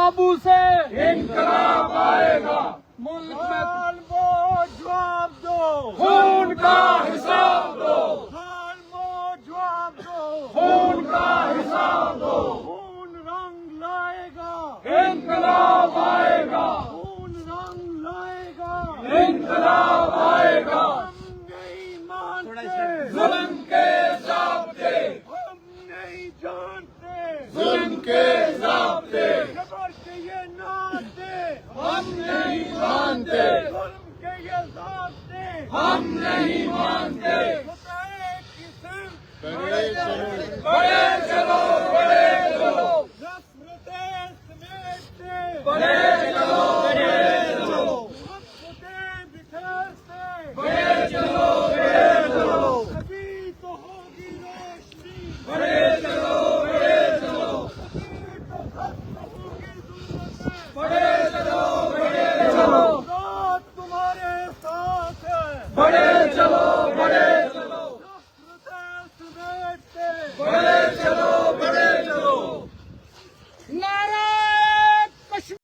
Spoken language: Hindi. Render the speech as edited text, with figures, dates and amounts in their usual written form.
बाबू से इनकलाब आएगा। मुल्क में वो जवाब दो, खून का हिसाब दो, वो जवाब दो, खून का हिसाब दो। खून रंग लाएगा, इनकलाब आएगा, खून रंग लाएगा, इनकलाब आएगा। हम नहीं मानते, जुल्म के ज़ाब्ते, हम नहीं जानते, जुल्म के ज़ाब्ते खबर के ये नाते, हम नहीं मानते, जुल्म के ये ज़ाब्ते, हम नहीं मानते। खुदाए की सिर्फ बड़े चलो, बड़े चलो, नफरतें समेटते, बड़े